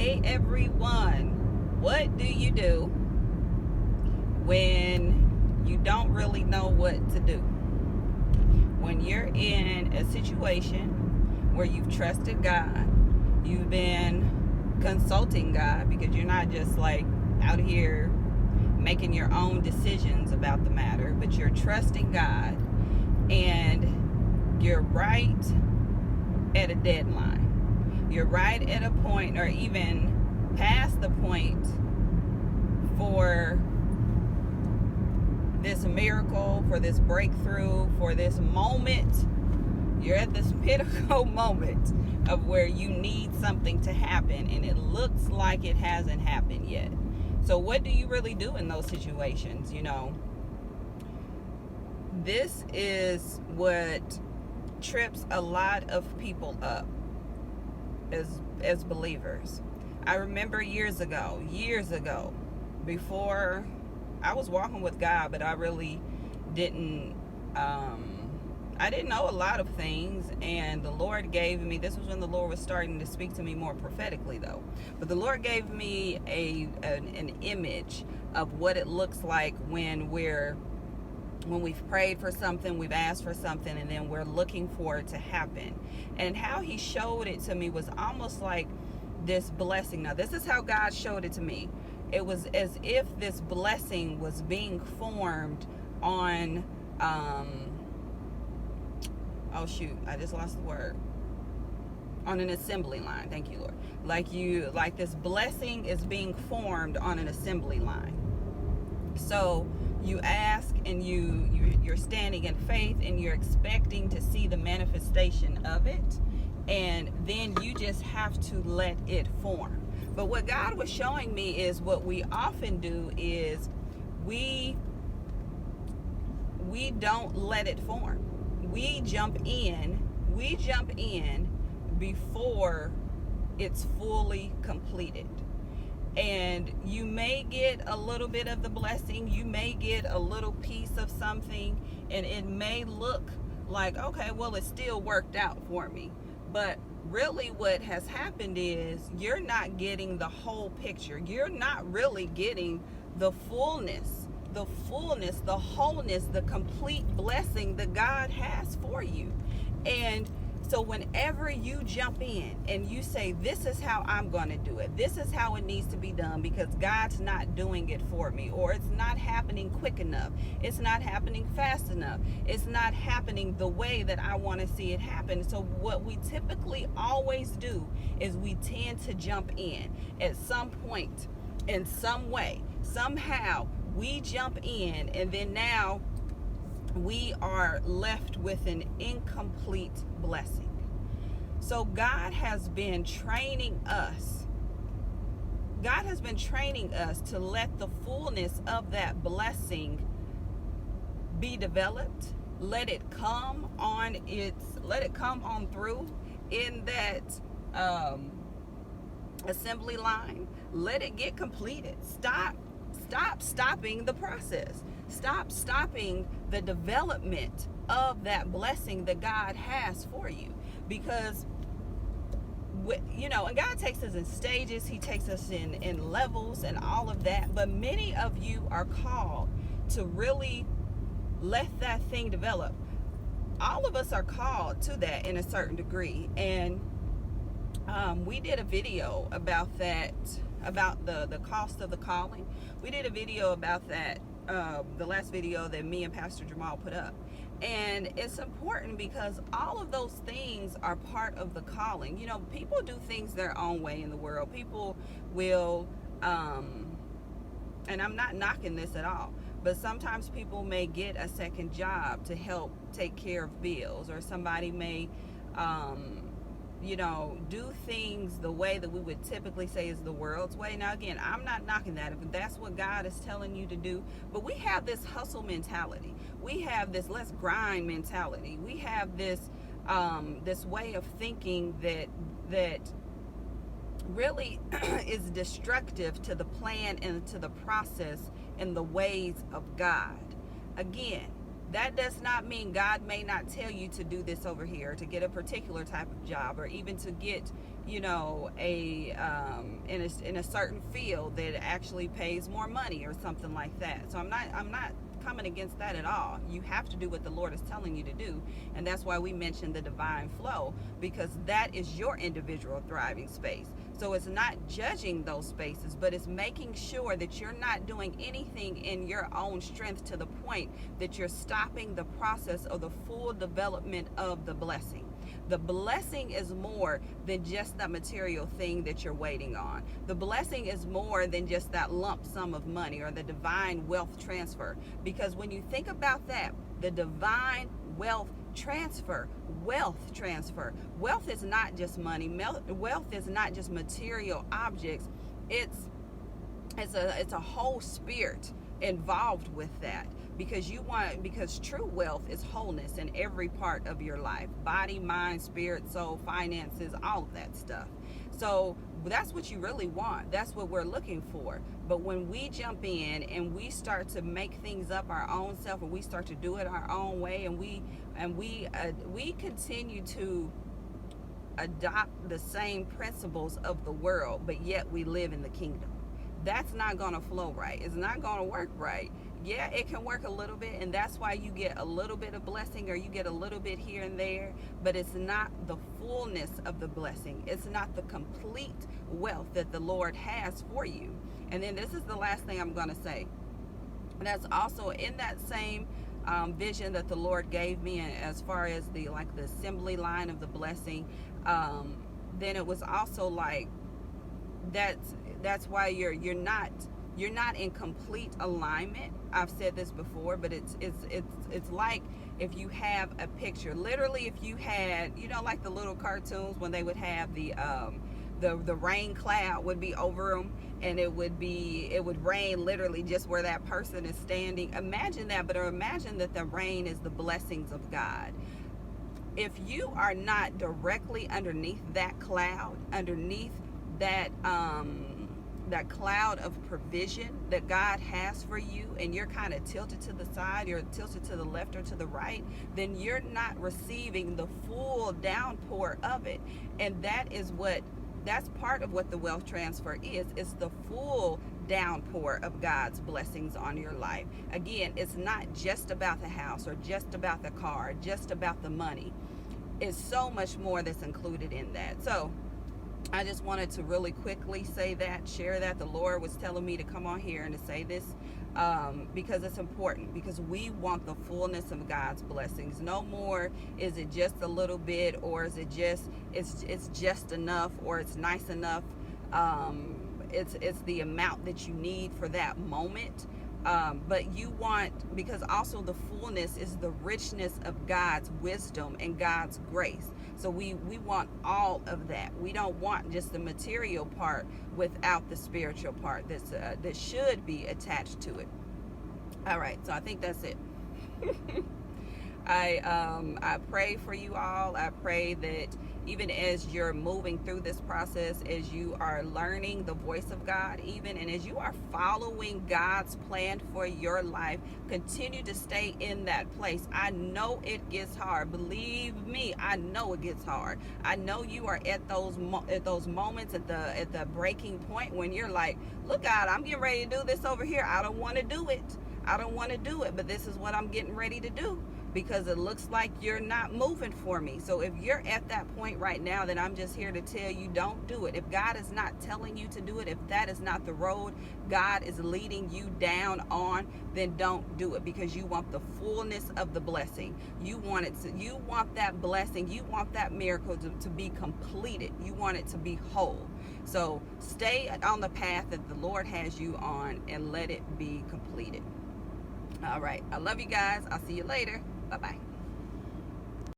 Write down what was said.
Hey everyone, what do you do when you don't really know what to do? When you're in a situation where you've trusted God, you've been consulting God, because you're not just like out here making your own decisions about the matter, but you're trusting God, and you're right at a deadline. You're right at a point, or even past the point, for this miracle, for this breakthrough, for this moment. You're at this pinnacle moment of where you need something to happen, and it looks like it hasn't happened yet. So what do you really do in those situations? This is what trips a lot of people up as believers. I remember years ago, before I was walking with God, but I really didn't I didn't know a lot of things, and the Lord gave me, this was when the Lord was starting to speak to me more prophetically though, but the Lord gave me an image of what it looks like when we've prayed for something, we've asked for something, and then we're looking for it to happen. And how he showed it to me was almost like this blessing. Now, this is how God showed it to me. It was as if this blessing was being formed on, oh shoot, I just lost the word. On an assembly line. Thank you, Lord. Like this blessing is being formed on an assembly line. So you ask, and you're standing in faith, and you're expecting to see the manifestation of it, and then you just have to let it form. But what God was showing me is what we often do is we don't let it form. We jump in before it's fully completed. And you may get a little bit of the blessing, you may get a little piece of something, and it may look like, okay, well, it still worked out for me. But really what has happened is you're not getting the whole picture. You're not really getting the fullness, the wholeness, the complete blessing that God has for you. And so whenever you jump in and you say, this is how I'm going to do it, this is how it needs to be done, because God's not doing it for me, or it's not happening quick enough, it's not happening fast enough, it's not happening the way that I want to see it happen. So what we typically always do is we tend to jump in at some point, in some way, somehow we jump in, and then now we are left with an incomplete blessing. So God has been training us. God has been training us to let the fullness of that blessing be developed. Let it come on through in that assembly line. Let it get completed. Stop stopping the process. Stop stopping the development of that blessing that God has for you. Because, and God takes us in stages, he takes us in levels and all of that. But many of you are called to really let that thing develop. All of us are called to that in a certain degree. And we did a video about that, about the cost of the calling. We did a video about that, the last video that me and Pastor Jamal put up. And it's important because all of those things are part of the calling. People do things their own way in the world. People will, and I'm not knocking this at all, but sometimes people may get a second job to help take care of bills, or somebody may, do things the way that we would typically say is the world's way. Now, again, I'm not knocking that if that's what God is telling you to do, but we have this hustle mentality. We have this let's grind mentality. We have this this way of thinking that really is destructive to the plan and to the process and the ways of God. Again, That does not mean God may not tell you to do this over here, to get a particular type of job, or even to get, a in a certain field that actually pays more money or something like that. So I'm not coming against that at all. You have to do what the Lord is telling you to do, and that's why we mentioned the divine flow, because that is your individual thriving space. So it's not judging those spaces, but it's making sure that you're not doing anything in your own strength to the point that you're stopping the process of the full development of the blessing. The blessing is more than just that material thing that you're waiting on. The blessing is more than just that lump sum of money or the divine wealth transfer. Because when you think about that, the divine wealth transfer, wealth is not just money. Wealth is not just material objects. It's a whole spirit involved with that, because true wealth is wholeness in every part of your life: body, mind, spirit, soul, finances, all of that stuff. So that's what you really want. That's what we're looking for. But when we jump in and we start to make things up our own self, and we start to do it our own way, and we continue to adopt the same principles of the world, but yet we live in the kingdom, that's not going to flow right. It's not going to work right. Yeah, it can work a little bit, and that's why you get a little bit of blessing, or you get a little bit here and there, but it's not the fullness of the blessing. It's not the complete wealth that the Lord has for you. And then this is the last thing I'm going to say. That's also in that same vision that the Lord gave me, as far as the assembly line of the blessing. Then it was also like that's why you're not in complete alignment. I've said this before, but it's like if you have a picture. Literally, if you had, like the little cartoons when they would have the rain cloud would be over them, and it would rain literally just where that person is standing. Imagine that, but imagine that the rain is the blessings of God. If you are not directly underneath that cloud, underneath that cloud of provision that God has for you, and you're kind of tilted to the side, you're tilted to the left or to the right, then you're not receiving the full downpour of it. And that's part of what the wealth transfer is. It's the full downpour of God's blessings on your life. Again, it's not just about the house or just about the car, just about the money. It's so much more that's included in that. So I just wanted to really quickly share that. The Lord was telling me to come on here and to say this, because it's important, because we want the fullness of God's blessings. No more is it just a little bit, or is it just, it's just enough, or it's nice enough. It's the amount that you need for that moment. But you want, because also the fullness is the richness of God's wisdom and God's grace. So we want all of that. We don't want just the material part without the spiritual part that should be attached to it. All right, so I think that's it. I pray for you all. I pray that even as you're moving through this process, as you are learning the voice of God, and as you are following God's plan for your life, continue to stay in that place. I know it gets hard. Believe me, I know it gets hard. I know you are at those moments at the breaking point when you're like, look, God, I'm getting ready to do this over here. I don't want to do it. But this is what I'm getting ready to do, because it looks like you're not moving for me. So if you're at that point right now, then I'm just here to tell you, don't do it. If God is not telling you to do it, if that is not the road God is leading you down on, then don't do it, because you want the fullness of the blessing. You want that blessing, you want that miracle to be completed. You want it to be whole. So stay on the path that the Lord has you on, and let it be completed. All right. I love you guys. I'll see you later. Bye-bye.